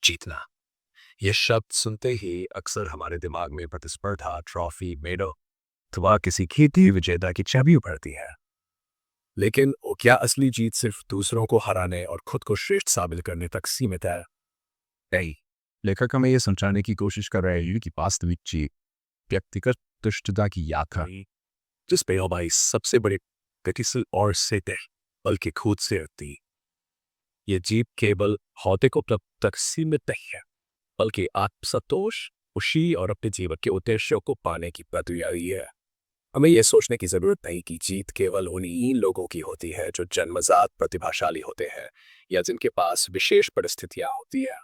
जीतना। ये शब्द सुनते ही अक्सर हमारे दिमाग में प्रतिस्पर्धा, ट्रॉफी, मेडल अथवा किसी खेती विजेता की छवि उभरती है। लेकिन वो क्या असली जीत सिर्फ दूसरों को हराने और खुद को श्रेष्ठ साबित करने तक सीमित है? नहीं, लेखक हमें यह समझाने की कोशिश कर रहे हैं कि वास्तविक जीत व्यक्तिगत तुष्टता की यात्रा ही, जिस पे हमारी सबसे बड़ी गतिशील और से तय बल्कि खुद से होती। ये जीत केवल भौतिक उपलब्धि तक सीमित नहीं है, बल्कि आत्मसंतोष, खुशी और अपने जीवन के उद्देश्यों को पाने की प्रक्रिया ही है। हमें यह सोचने की जरूरत नहीं कि जीत केवल उन्हीं लोगों की होती है जो जन्मजात प्रतिभाशाली होते हैं या जिनके पास विशेष परिस्थितियां होती है,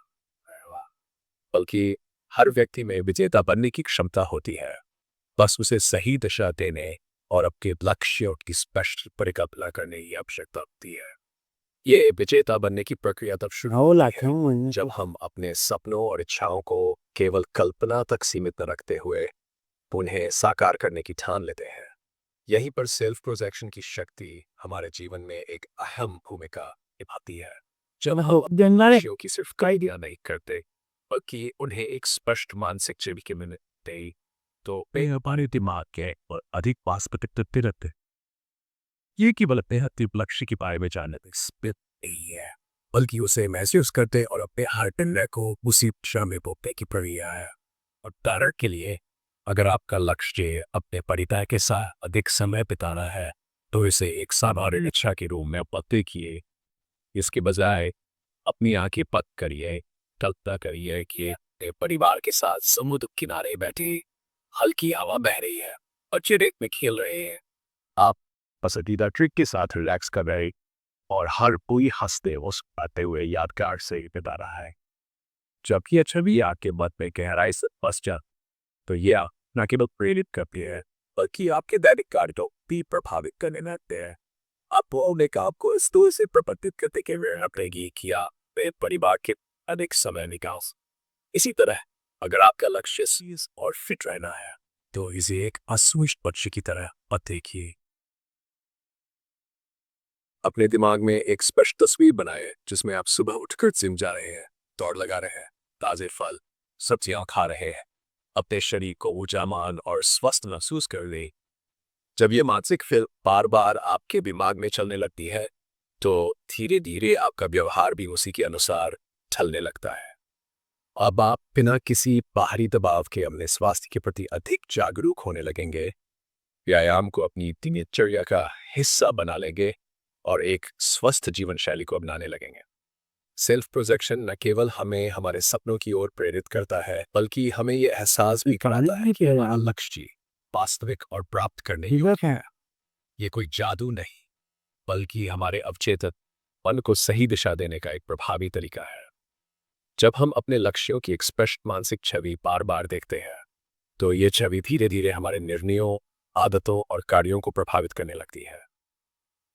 बल्कि हर व्यक्ति में विजेता बनने की क्षमता होती है। बस उसे सही दिशा देने और अपने लक्ष्यों की स्पष्ट परिकल्पना करने की आवश्यकता होती है। ये विजेता बनने की प्रक्रिया तब शुरू होती है जब हम अपने सपनों और इच्छाओं को केवल कल्पना तक सीमित न रखते हुए उन्हें साकार करने की ठान लेते हैं। यहीं पर सेल्फ प्रोजेक्शन की शक्ति हमारे जीवन में एक अहम भूमिका निभाती है। जब हम अपने लक्ष्यों की सिर्फ कायदिया नहीं करते, बल्कि उन्हें एक स्पष्ट मानसिक छवि में देते, तो वे हमारे दिमाग के और अधिक वास्तविक रहते। ये केवल अपने अंतिम लक्ष्य के बारे में जानने में सीमित नहीं है, बल्कि उसे महसूस करते और अपने हर निर्णय को उसी दिशा में बोलने की प्रक्रिया है। और उदाहरण के लिए, अगर आपका लक्ष्य अपने परिवार के साथ अधिक समय बिताना है, तो इसे एक साधारण इच्छा के रूप में पते किए। इसके बजाय अपनी आंखें बंद करिए, कल्पना करिए कि अपने परिवार के साथ समुद्र किनारे बैठे, हल्की हवा बह रही है और चिड़िया में खेल रहे हैं। आप पसंदीदा ट्रिक के साथ रिलैक्स कर रहे और हर कोई हंसते मुस्कुराते हुए यादगार से बिता रहा है। जबकि यह छवि आपके मन में गहराई से बस जाए, तो यह न केवल प्रेरित करती है, बल्कि आपके दैनिक कार्यों को भी प्रभावित करने लगते हैं। आपको अपने काम को इस तरह से प्रबंधित करने के लिए लगेगी कि आप अपने परिवार के अधिक समय निकाल। इसी तरह, अगर आपका लक्ष्य सीज और फिट रहना है, तो इसे एक अस्वस्थ बच्चे की तरह मत देखिए। अपने दिमाग में एक स्पष्ट तस्वीर बनाएं जिसमें आप सुबह उठकर जिम जा रहे हैं, दौड़ लगा रहे हैं, ताजे फल, सब्जियां खा रहे हैं, अपने शरीर को ऊर्जावान और स्वस्थ महसूस कर ले। जब ये मानसिक फिल्म बार बार आपके दिमाग में चलने लगती है, तो धीरे धीरे आपका व्यवहार भी उसी के अनुसार ढलने लगता है। अब आप बिना किसी बाहरी दबाव के अपने स्वास्थ्य के प्रति अधिक जागरूक होने लगेंगे, व्यायाम को अपनी दिनचर्या का हिस्सा बना लेंगे और एक स्वस्थ जीवन शैली को अपनाने लगेंगे। सेल्फ प्रोजेक्शन न केवल हमें हमारे सपनों की ओर प्रेरित करता है, बल्कि हमें यह एहसास भी कराता है कि हमारा लक्ष्य वास्तविक और प्राप्त करने योग्य है। ये कोई जादू नहीं, बल्कि हमारे अवचेतन मन को सही दिशा देने का एक प्रभावी तरीका है। जब हम अपने लक्ष्यों की एक स्पष्ट मानसिक छवि बार बार देखते हैं, तो ये छवि धीरे धीरे हमारे निर्णयों, आदतों और कार्यों को प्रभावित करने लगती है।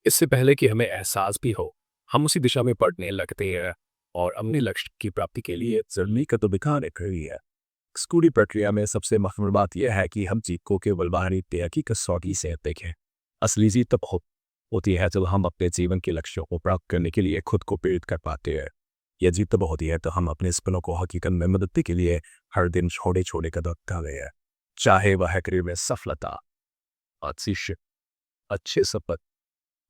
इससे पहले कि हमें एहसास भी हो, हम उसी दिशा में बढ़ने लगते हैं और अपने लक्ष्य की प्राप्ति के लिए जरूरी कदम उठाने रही है। स्कूली प्रक्रिया में सबसे महत्वपूर्ण बात यह है कि हम जीत को केवल बाहरी तय की कसौटी से देखें। असली जीत तब होती है जब हम अपने जीवन के लक्ष्यों को प्राप्त करने के लिए खुद को प्रेरित कर पाते हैं। यह जीत तब होती है तो हम अपने सपनों को हकीकत में मदद के लिए हर दिन छोटे छोटे कदम उठा रहे हैं, चाहे वह करियर में सफलता, अच्छे सपन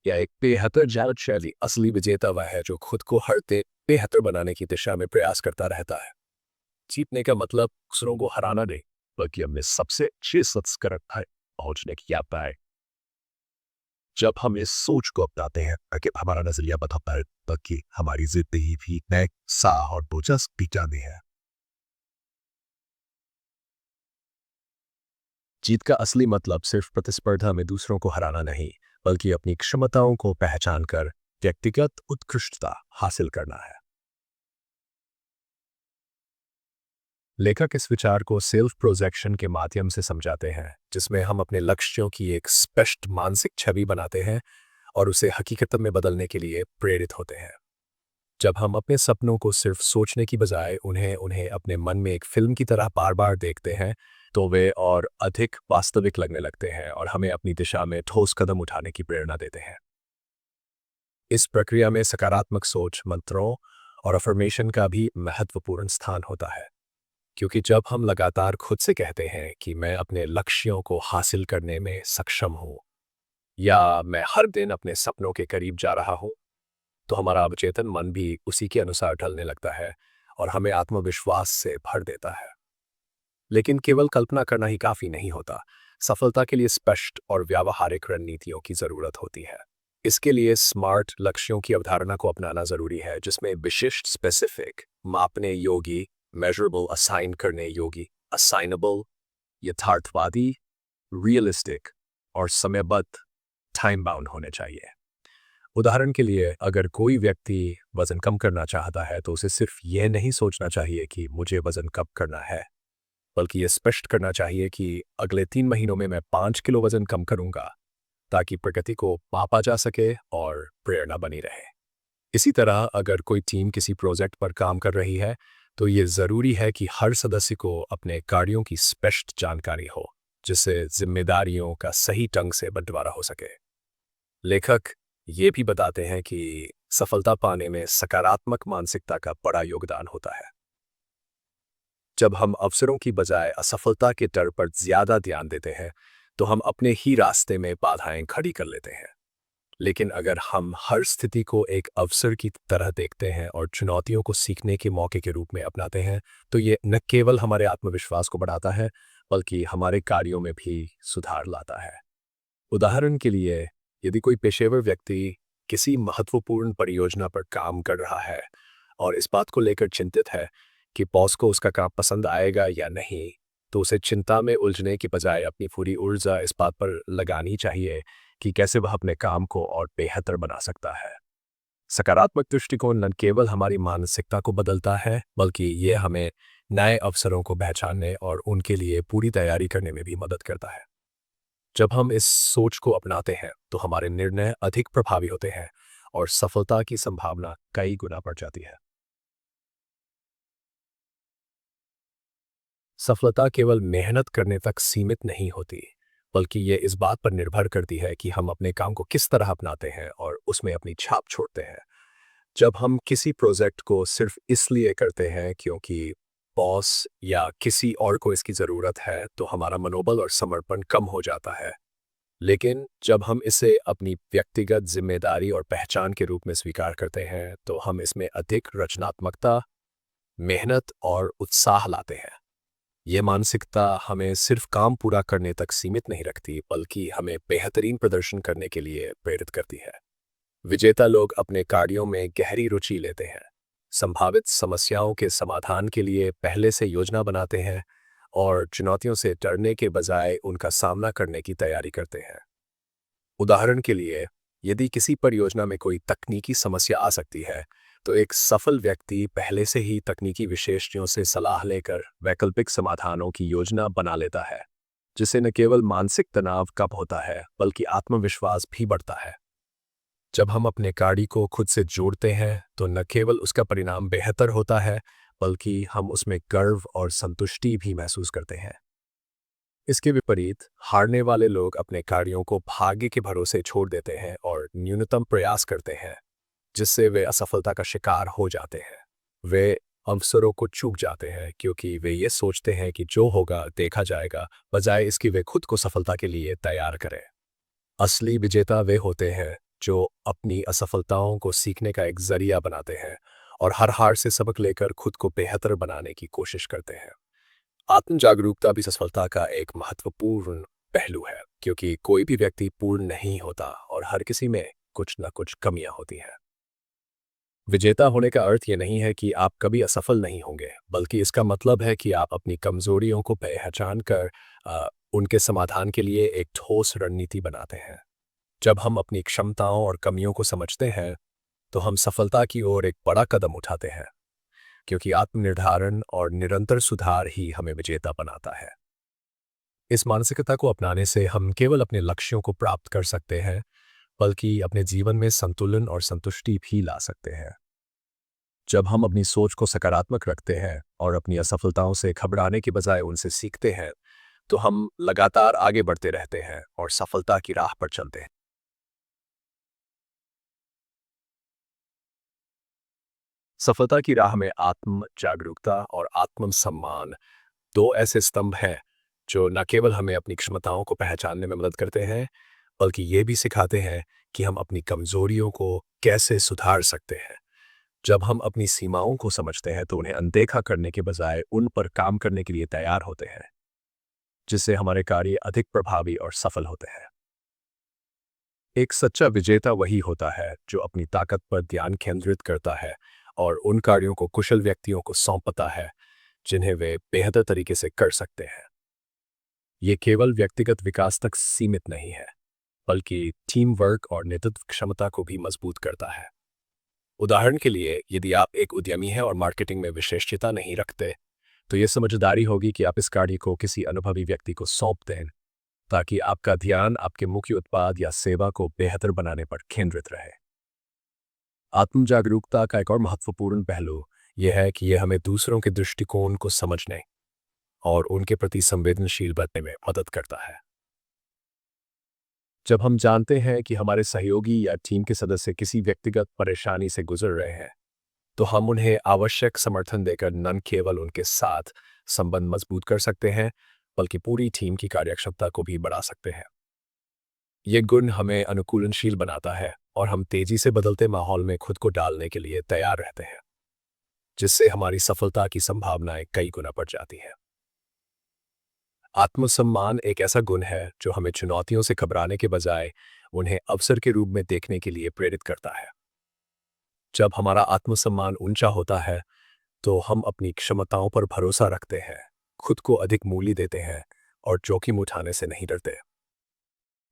या एक बेहतर जीवन शैली। असली विजेता वह है जो खुद को हर दिन बेहतर बनाने की दिशा में प्रयास करता रहता है। जीतने का मतलब दूसरों को हराना नहीं, बल्कि अपने सबसे अच्छे संस्करण तक पहुंचने की यात्रा है। जब हम इस सोच को अपनाते हैं कि हमारा नजरिया बदलता है, बल्कि हमारी जिंदगी भी नए साह और दिलचस्पी जाती है। जीत का असली मतलब सिर्फ प्रतिस्पर्धा में दूसरों को हराना नहीं, बल्कि अपनी क्षमताओं को पहचान कर व्यक्तिगत उत्कृष्टता हासिल करना है। लेखक इस विचार को सेल्फ प्रोजेक्शन के माध्यम से समझाते हैं, जिसमें हम अपने लक्ष्यों की एक स्पष्ट मानसिक छवि बनाते हैं और उसे हकीकत में बदलने के लिए प्रेरित होते हैं। जब हम अपने सपनों को सिर्फ सोचने की बजाय उन्हें उन्हें अपने मन में एक फिल्म की तरह बार बार देखते हैं, तो वे और अधिक वास्तविक लगने लगते हैं और हमें अपनी दिशा में ठोस कदम उठाने की प्रेरणा देते हैं। इस प्रक्रिया में सकारात्मक सोच, मंत्रों और अफर्मेशन का भी महत्वपूर्ण स्थान होता है, क्योंकि जब हम लगातार खुद से कहते हैं कि मैं अपने लक्ष्यों को हासिल करने में सक्षम हूँ या मैं हर दिन अपने सपनों के करीब जा रहा हूँ, तो हमारा अवचेतन मन भी उसी के अनुसार ढलने लगता है और हमें आत्मविश्वास से भर देता है। लेकिन केवल कल्पना करना ही काफी नहीं होता। सफलता के लिए स्पष्ट और व्यावहारिक रणनीतियों की जरूरत होती है। इसके लिए स्मार्ट लक्ष्यों की अवधारणा को अपनाना जरूरी है, जिसमें विशिष्ट स्पेसिफिक, मापने योगी, मेजरेबल, असाइन करने योगी, असाइनेबल, यथार्थवादी, रियलिस्टिक और समयबद्ध, टाइम बाउंड होने चाहिए। उदाहरण के लिए, अगर कोई व्यक्ति वजन कम करना चाहता है तो उसे सिर्फ यह नहीं सोचना चाहिए कि मुझे वजन कम करना है, बल्कि ये स्पष्ट करना चाहिए कि अगले 3 महीनों में मैं 5 किलो वजन कम करूंगा, ताकि प्रगति को मापा जा सके और प्रेरणा बनी रहे। इसी तरह अगर कोई टीम किसी प्रोजेक्ट पर काम कर रही है, तो ये ज़रूरी है कि हर सदस्य को अपने कार्यों की स्पष्ट जानकारी हो, जिससे जिम्मेदारियों का सही ढंग से बंटवारा हो सके। लेखक ये भी बताते हैं कि सफलता पाने में सकारात्मक मानसिकता का बड़ा योगदान होता है। जब हम अवसरों की बजाय असफलता के डर पर ज्यादा ध्यान देते हैं, तो हम अपने ही रास्ते में बाधाएं खड़ी कर लेते हैं। लेकिन अगर हम हर स्थिति को एक अवसर की तरह देखते हैं और चुनौतियों को सीखने के मौके के रूप में अपनाते हैं, तो ये न केवल हमारे आत्मविश्वास को बढ़ाता है, बल्कि हमारे कार्यों में भी सुधार लाता है। उदाहरण के लिए, यदि कोई पेशेवर व्यक्ति किसी महत्वपूर्ण परियोजना पर काम कर रहा है और इस बात को लेकर चिंतित है कि बॉस को उसका काम पसंद आएगा या नहीं, तो उसे चिंता में उलझने की बजाय अपनी पूरी ऊर्जा इस बात पर लगानी चाहिए कि कैसे वह अपने काम को और बेहतर बना सकता है। सकारात्मक दृष्टिकोण न केवल हमारी मानसिकता को बदलता है, बल्कि ये हमें नए अवसरों को पहचानने और उनके लिए पूरी तैयारी करने में भी मदद करता है। जब हम इस सोच को अपनाते हैं, तो हमारे निर्णय अधिक प्रभावी होते हैं और सफलता की संभावना कई गुना बढ़ जाती है। सफलता केवल मेहनत करने तक सीमित नहीं होती, बल्कि ये इस बात पर निर्भर करती है कि हम अपने काम को किस तरह अपनाते हैं और उसमें अपनी छाप छोड़ते हैं। जब हम किसी प्रोजेक्ट को सिर्फ इसलिए करते हैं क्योंकि बॉस या किसी और को इसकी ज़रूरत है, तो हमारा मनोबल और समर्पण कम हो जाता है। लेकिन जब हम इसे अपनी व्यक्तिगत जिम्मेदारी और पहचान के रूप में स्वीकार करते हैं, तो हम इसमें अधिक रचनात्मकता, मेहनत और उत्साह लाते हैं। ये मानसिकता हमें सिर्फ काम पूरा करने तक सीमित नहीं रखती, बल्कि हमें बेहतरीन प्रदर्शन करने के लिए प्रेरित करती है। विजेता लोग अपने कार्यों में गहरी रुचि लेते हैं, संभावित समस्याओं के समाधान के लिए पहले से योजना बनाते हैं और चुनौतियों से डरने के बजाय उनका सामना करने की तैयारी करते हैं। उदाहरण के लिए, यदि किसी परियोजना में कोई तकनीकी समस्या आ सकती है, तो एक सफल व्यक्ति पहले से ही तकनीकी विशेषज्ञों से सलाह लेकर वैकल्पिक समाधानों की योजना बना लेता है, जिससे न केवल मानसिक तनाव कम होता है, बल्कि आत्मविश्वास भी बढ़ता है। जब हम अपने कार्य को खुद से जोड़ते हैं, तो न केवल उसका परिणाम बेहतर होता है, बल्कि हम उसमें गर्व और संतुष्टि भी महसूस करते हैं। इसके विपरीत, हारने वाले लोग अपने कार्यों को भाग्य के भरोसे छोड़ देते हैं और न्यूनतम प्रयास करते हैं, जिससे वे असफलता का शिकार हो जाते हैं। वे अवसरों को चूक जाते हैं क्योंकि वे ये सोचते हैं कि जो होगा देखा जाएगा, बजाय इसकी वे खुद को सफलता के लिए तैयार करें। असली विजेता वे होते हैं जो अपनी असफलताओं को सीखने का एक जरिया बनाते हैं और हर हार से सबक लेकर खुद को बेहतर बनाने की कोशिश करते हैं। आत्म जागरूकता भी सफलता का एक महत्वपूर्ण पहलू है, क्योंकि कोई भी व्यक्ति पूर्ण नहीं होता और हर किसी में कुछ न कुछ कमियां होती हैं। विजेता होने का अर्थ ये नहीं है कि आप कभी असफल नहीं होंगे, बल्कि इसका मतलब है कि आप अपनी कमजोरियों को पहचान कर उनके समाधान के लिए एक ठोस रणनीति बनाते हैं। जब हम अपनी क्षमताओं और कमियों को समझते हैं, तो हम सफलता की ओर एक बड़ा कदम उठाते हैं, क्योंकि आत्मनिर्धारण और निरंतर सुधार ही हमें विजेता बनाता है। इस मानसिकता को अपनाने से हम केवल अपने लक्ष्यों को प्राप्त कर सकते हैं, बल्कि अपने जीवन में संतुलन और संतुष्टि भी ला सकते हैं। जब हम अपनी सोच को सकारात्मक रखते हैं और अपनी असफलताओं से घबराने के बजाय उनसे सीखते हैं, तो हम लगातार आगे बढ़ते रहते हैं और सफलता की राह पर चलते हैं। सफलता की राह में आत्म जागरूकता और आत्म सम्मान दो ऐसे स्तंभ हैं जो न केवल हमें अपनी क्षमताओं को पहचानने में मदद करते हैं, बल्कि ये भी सिखाते हैं कि हम अपनी कमजोरियों को कैसे सुधार सकते हैं। जब हम अपनी सीमाओं को समझते हैं तो उन्हें अनदेखा करने के बजाय उन पर काम करने के लिए तैयार होते हैं, जिससे हमारे कार्य अधिक प्रभावी और सफल होते हैं। एक सच्चा विजेता वही होता है जो अपनी ताकत पर ध्यान केंद्रित करता है और उन कार्यों को कुशल व्यक्तियों को सौंपता है जिन्हें वे बेहतर तरीके से कर सकते हैं। ये केवल व्यक्तिगत विकास तक सीमित नहीं है, बल्कि टीम वर्क और नेतृत्व क्षमता को भी मजबूत करता है। उदाहरण के लिए, यदि आप एक उद्यमी हैं और मार्केटिंग में विशेषज्ञता नहीं रखते, तो ये समझदारी होगी कि आप इस कार्य को किसी अनुभवी व्यक्ति को सौंप दें, ताकि आपका ध्यान आपके मुख्य उत्पाद या सेवा को बेहतर बनाने पर केंद्रित रहे। आत्म जागरूकता का एक और महत्वपूर्ण पहलू यह है कि यह हमें दूसरों के दृष्टिकोण को समझने और उनके प्रति संवेदनशील बनने में मदद करता है। जब हम जानते हैं कि हमारे सहयोगी या टीम के सदस्य किसी व्यक्तिगत परेशानी से गुजर रहे हैं, तो हम उन्हें आवश्यक समर्थन देकर न केवल उनके साथ संबंध मजबूत कर सकते हैं, बल्कि पूरी टीम की कार्यक्षमता को भी बढ़ा सकते हैं। ये गुण हमें अनुकूलनशील बनाता है और हम तेजी से बदलते माहौल में खुद को डालने के लिए तैयार रहते हैं, जिससे हमारी सफलता की संभावनाएं कई गुना बढ़ जाती हैं। आत्मसम्मान एक ऐसा गुण है जो हमें चुनौतियों से घबराने के बजाय उन्हें अवसर के रूप में देखने के लिए प्रेरित करता है। जब हमारा आत्मसम्मान ऊंचा होता है, तो हम अपनी क्षमताओं पर भरोसा रखते हैं, खुद को अधिक मूल्य देते हैं और जोखिम उठाने से नहीं डरते।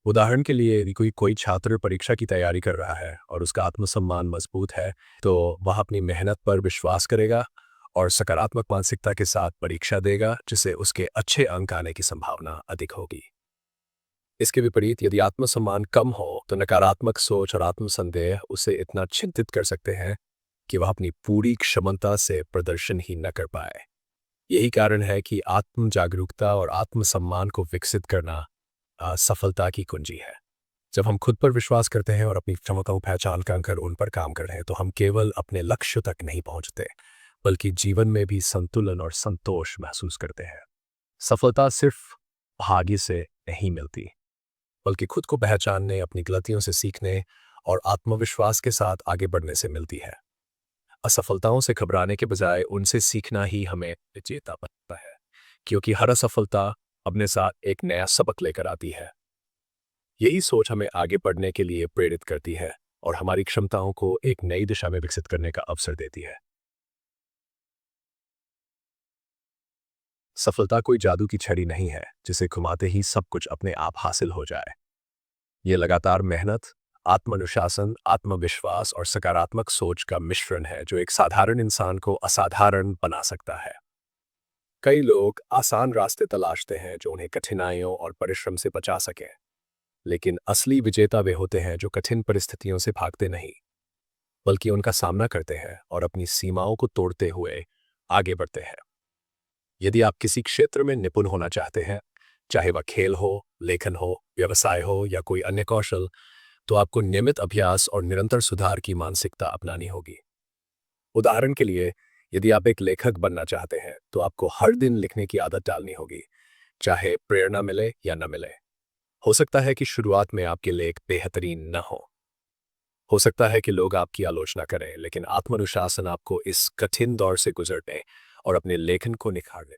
उदाहरण के लिए, यदि कोई छात्र परीक्षा की तैयारी कर रहा है और उसका आत्मसम्मान मजबूत है, तो वह अपनी मेहनत पर विश्वास करेगा और सकारात्मक मानसिकता के साथ परीक्षा देगा, जिससे उसके अच्छे अंक आने की संभावना अधिक होगी। इसके विपरीत, यदि आत्मसम्मान कम हो, तो नकारात्मक सोच और आत्मसंदेह उसे इतना चिंतित कर सकते हैं कि वह अपनी पूरी क्षमता से प्रदर्शन ही न कर पाए। यही कारण है कि आत्म जागरूकता और आत्मसम्मान को विकसित करना सफलता की कुंजी है। जब हम खुद पर विश्वास करते हैं और अपनी क्षमताओं को पहचान कर उन पर काम कर रहे हैं, तो हम केवल अपने लक्ष्य तक नहीं पहुंचते, बल्कि जीवन में भी संतुलन और संतोष महसूस करते हैं। सफलता सिर्फ भाग्य से नहीं मिलती, बल्कि खुद को पहचानने, अपनी गलतियों से सीखने और आत्मविश्वास के साथ आगे बढ़ने से मिलती है। असफलताओं से घबराने के बजाय उनसे सीखना ही हमें विजेता बनाता है, क्योंकि हर असफलता अपने साथ एक नया सबक लेकर आती है। यही सोच हमें आगे बढ़ने के लिए प्रेरित करती है और हमारी क्षमताओं को एक नई दिशा में विकसित करने का अवसर देती है। सफलता कोई जादू की छड़ी नहीं है जिसे घुमाते ही सब कुछ अपने आप हासिल हो जाए। ये लगातार मेहनत, आत्मानुशासन, आत्मविश्वास और सकारात्मक सोच का मिश्रण है जो एक साधारण इंसान को असाधारण बना सकता है। कई लोग आसान रास्ते तलाशते हैं जो उन्हें कठिनाइयों और परिश्रम से बचा सकें, लेकिन असली विजेता वे होते हैं जो कठिन परिस्थितियों से भागते नहीं, बल्कि उनका सामना करते हैं और अपनी सीमाओं को तोड़ते हुए आगे बढ़ते हैं। यदि आप किसी क्षेत्र में निपुण होना चाहते हैं, चाहे वह खेल हो, लेखन हो, व्यवसाय हो या कोई अन्य कौशल, तो आपको नियमित अभ्यास और निरंतर सुधार की मानसिकता अपनानी होगी। उदाहरण के लिए, यदि आप एक लेखक बनना चाहते हैं, तो आपको हर दिन लिखने की आदत डालनी होगी, चाहे प्रेरणा मिले या न मिले। हो सकता है कि शुरुआत में आपके लेख बेहतरीन न हो सकता है कि लोग आपकी आलोचना करें, लेकिन आत्मानुशासन आपको इस कठिन दौर से गुजरने और अपने लेखन को निखारने,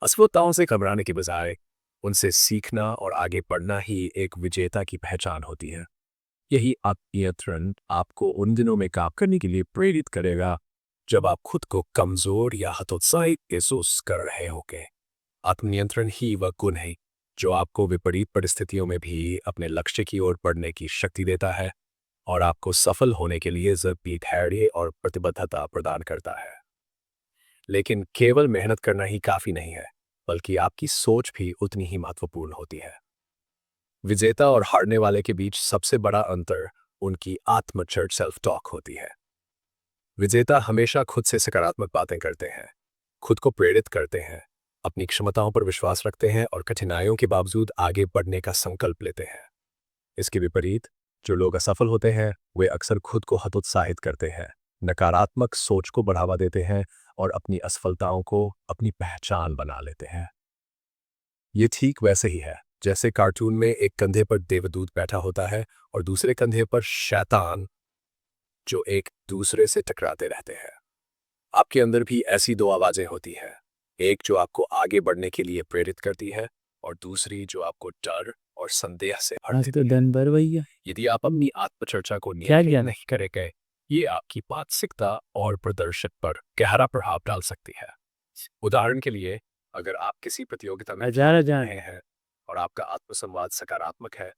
असफलताओं से घबराने के बजाय उनसे सीखना और आगे बढ़ना ही एक विजेता की पहचान होती है। यही आत्मनियंत्रण आपको उन दिनों में काम करने के लिए प्रेरित करेगा जब आप खुद को कमजोर या हतोत्साहित महसूस कर रहे होंगे। आत्मनियंत्रण ही वह गुण है जो आपको विपरीत परिस्थितियों में भी अपने लक्ष्य की ओर बढ़ने की शक्ति देता है और आपको सफल होने के लिए जरूरी धैर्य और प्रतिबद्धता प्रदान करता है। लेकिन केवल मेहनत करना ही काफी नहीं है, बल्कि आपकी सोच भी उतनी ही महत्वपूर्ण होती है। विजेता और हारने वाले के बीच सबसे बड़ा अंतर उनकी आत्मचर्च सेल्फ टॉक होती है। विजेता हमेशा खुद से सकारात्मक बातें करते हैं, खुद को प्रेरित करते हैं, अपनी क्षमताओं पर विश्वास रखते हैं और कठिनाइयों के बावजूद आगे बढ़ने का संकल्प लेते हैं। इसके विपरीत जो लोग असफल होते हैं, वे अक्सर खुद को हतोत्साहित करते हैं, नकारात्मक सोच को बढ़ावा देते हैं और अपनी असफलताओं को अपनी पहचान बना लेते हैं। ये ठीक वैसे ही है जैसे कार्टून में एक कंधे पर देवदूत बैठा होता है और दूसरे कंधे पर शैतान, जो एक दूसरे से टकराते रहते हैं। आपके अंदर भी ऐसी दो आवाजें होती हैं, एक जो आपको आगे बढ़ने के लिए प्रेरित करती है और दूसरी जो आपको डर और संदेह से भर आज देती तो है। दिन भर भैया यदि आप अपनी आत्मचर्चा को क्या नियंत्रित ज्ञान नहीं करेंगे, ये आपकी मानसिकता और प्रदर्शन पर गहरा प्रभाव डाल सकती है। उदाहरण के लिए, अगर आप किसी प्रतियोगिता में हजार भाग ले हजार रहे हैं और आपका आत्मसंवाद सकारात्मक है,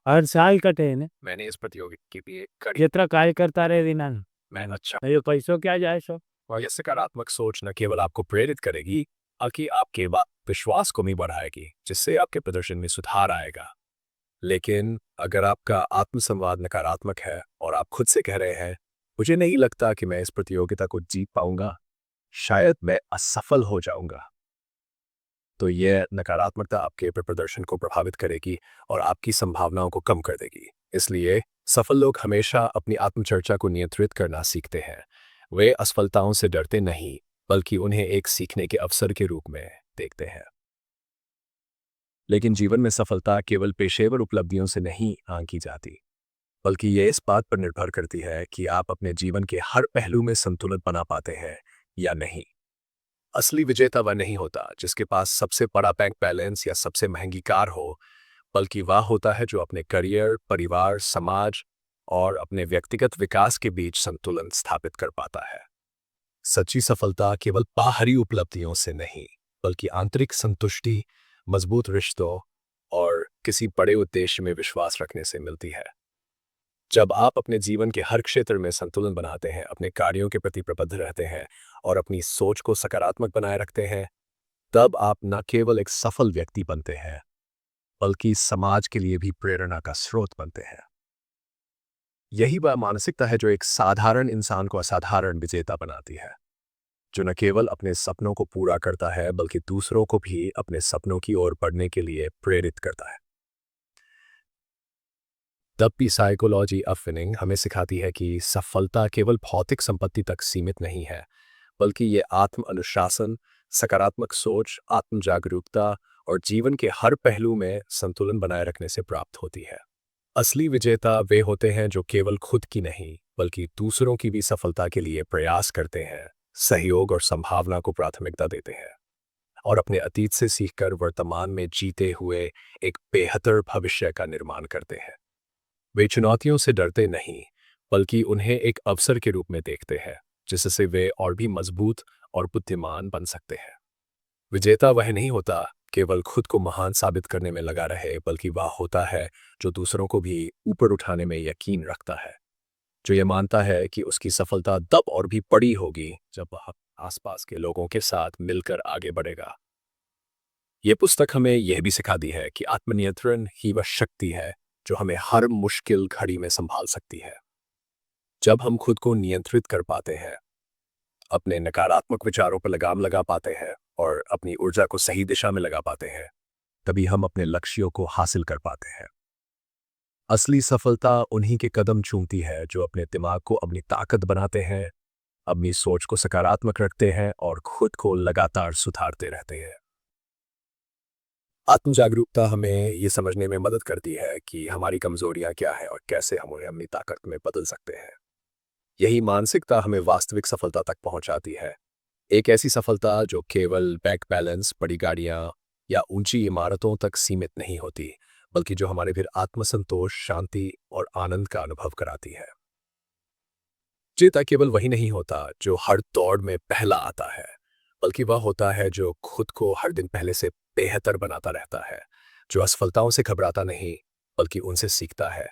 हर साल कटे ने मैंने इस प्रतियोगिता के लिए कड़ी जितना कार्य करता रहे दिना मैं अच्छा ये पैसों क्या जाए सो और यह सकारात्मक सोच न केवल आपको प्रेरित करेगी, बल्कि आपके विश्वास को भी बढ़ाएगी, जिससे आपके प्रदर्शन में सुधार आएगा। लेकिन अगर आपका आत्मसंवाद नकारात्मक है और आप खुद से कह रहे हैं, मुझे नहीं लगता कि मैं इस प्रतियोगिता को जीत पाऊंगा, शायद मैं असफल हो जाऊंगा, तो यह नकारात्मकता आपके प्रदर्शन को प्रभावित करेगी और आपकी संभावनाओं को कम कर देगी। इसलिए सफल लोग हमेशा अपनी आत्मचर्चा को नियंत्रित करना सीखते हैं। वे असफलताओं से डरते नहीं, बल्कि उन्हें एक सीखने के अवसर के रूप में देखते हैं। लेकिन जीवन में सफलता केवल पेशेवर उपलब्धियों से नहीं आंकी जाती, बल्कि ये इस बात पर निर्भर करती है कि आप अपने जीवन के हर पहलू में संतुलन बना पाते हैं या नहीं। असली विजेता वह नहीं होता जिसके पास सबसे बड़ा बैंक बैलेंस या सबसे महंगी कार हो, बल्कि वह होता है जो अपने करियर, परिवार, समाज और अपने व्यक्तिगत विकास के बीच संतुलन स्थापित कर पाता है। सच्ची सफलता केवल बाहरी उपलब्धियों से नहीं, बल्कि आंतरिक संतुष्टि, मजबूत रिश्तों और किसी बड़े उद्देश्य में विश्वास रखने से मिलती है। जब आप अपने जीवन के हर क्षेत्र में संतुलन बनाते हैं, अपने कार्यों के प्रति प्रतिबद्ध रहते हैं और अपनी सोच को सकारात्मक बनाए रखते हैं, तब आप न केवल एक सफल व्यक्ति बनते हैं, बल्कि समाज के लिए भी प्रेरणा का स्रोत बनते हैं। यही वह मानसिकता है जो एक साधारण इंसान को असाधारण विजेता बनाती है, जो न केवल अपने सपनों को पूरा करता है, बल्कि दूसरों को भी अपने सपनों की ओर बढ़ने के लिए प्रेरित करता है। तब भी साइकोलॉजी ऑफ विनिंग हमें सिखाती है कि सफलता केवल भौतिक संपत्ति तक सीमित नहीं है, बल्कि ये आत्म अनुशासन, सकारात्मक सोच, आत्म जागरूकता और जीवन के हर पहलू में संतुलन बनाए रखने से प्राप्त होती है। असली विजेता वे होते हैं जो केवल खुद की नहीं, बल्कि दूसरों की भी सफलता के लिए प्रयास करते हैं, सहयोग और संभावना को प्राथमिकता देते हैं और अपने अतीत से सीखकर वर्तमान में जीते हुए एक बेहतर भविष्य का निर्माण करते हैं। वे चुनौतियों से डरते नहीं, बल्कि उन्हें एक अवसर के रूप में देखते हैं, जिससे वे और भी मजबूत और बुद्धिमान बन सकते हैं। विजेता वह नहीं होता केवल खुद को महान साबित करने में लगा रहे, बल्कि वह होता है जो दूसरों को भी ऊपर उठाने में यकीन रखता है, जो ये मानता है कि उसकी सफलता तब और भी बड़ी होगी जब वह आसपास के लोगों के साथ मिलकर आगे बढ़ेगा। ये पुस्तक हमें यह भी सिखाती है कि आत्मनियंत्रण ही वह शक्ति है जो हमें हर मुश्किल घड़ी में संभाल सकती है। जब हम खुद को नियंत्रित कर पाते हैं, अपने नकारात्मक विचारों पर लगाम लगा पाते हैं और अपनी ऊर्जा को सही दिशा में लगा पाते हैं, तभी हम अपने लक्ष्यों को हासिल कर पाते हैं। असली सफलता उन्हीं के कदम चूमती है जो अपने दिमाग को अपनी ताकत बनाते हैं, अपनी सोच को सकारात्मक रखते हैं और खुद को लगातार सुधारते रहते हैं। आत्म जागरूकता हमें ये समझने में मदद करती है कि हमारी कमजोरियां क्या हैं और कैसे हम उन्हें अपनी ताकत में बदल सकते हैं। यही मानसिकता हमें वास्तविक सफलता तक पहुंचाती है, एक ऐसी सफलता जो केवल बैंक बैलेंस, बड़ी गाड़ियां या ऊंची इमारतों तक सीमित नहीं होती, बल्कि जो हमारे फिर आत्मसंतोष, शांति और आनंद का अनुभव कराती है। जीता केवल वही नहीं होता जो हर दौड़ में पहला आता है, बल्कि वह होता है जो खुद को हर दिन पहले से बेहतर बनाता रहता है, जो असफलताओं से घबराता नहीं, बल्कि उनसे सीखता है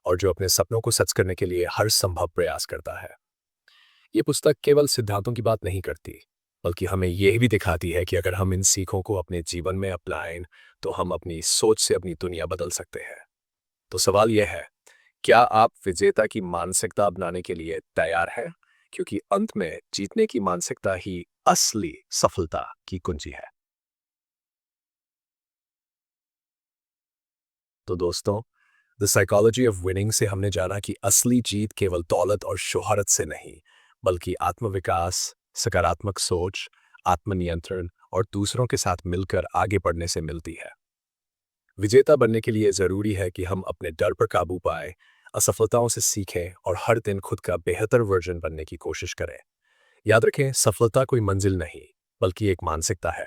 और जो अपने सपनों को सच करने के लिए हर संभव प्रयास करता है। ये पुस्तक केवल सिद्धांतों की बात नहीं करती, बल्कि हमें यह भी दिखाती है कि अगर हम इन सीखों को अपने जीवन में अपनाएं, तो हम अपनी सोच से अपनी दुनिया बदल सकते हैं। तो सवाल यह है, क्या आप विजेता की मानसिकता अपनाने के लिए तैयार हैं? क्योंकि अंत में जीतने की मानसिकता ही असली सफलता की कुंजी है। तो दोस्तों, द साइकोलॉजी ऑफ विनिंग से हमने जाना कि असली जीत केवल दौलत और शोहरत से नहीं, बल्कि आत्मविकास, सकारात्मक सोच, आत्मनियंत्रण और दूसरों के साथ मिलकर आगे बढ़ने से मिलती है। विजेता बनने के लिए ज़रूरी है कि हम अपने डर पर काबू पाएं, असफलताओं से सीखें और हर दिन खुद का बेहतर वर्जन बनने की कोशिश करें। याद रखें, सफलता कोई मंजिल नहीं, बल्कि एक मानसिकता है।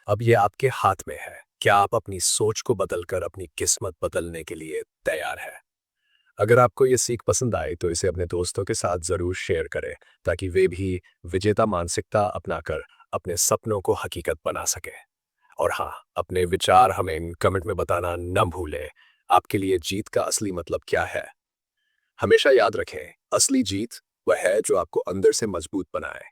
अब ये आपके हाथ में है। क्या आप अपनी सोच को बदलकर अपनी किस्मत बदलने के लिए तैयार हैं? अगर आपको ये सीख पसंद आए तो इसे अपने दोस्तों के साथ ज़रूर शेयर करें, ताकि वे भी विजेता मानसिकता अपनाकर अपने सपनों को हकीकत बना सकें। और हाँ, अपने विचार हमें कमेंट में बताना न भूलें। आपके लिए जीत का असली मतलब क्या है? हमेशा याद रखें, असली जीत वह है जो आपको अंदर से मजबूत बनाए।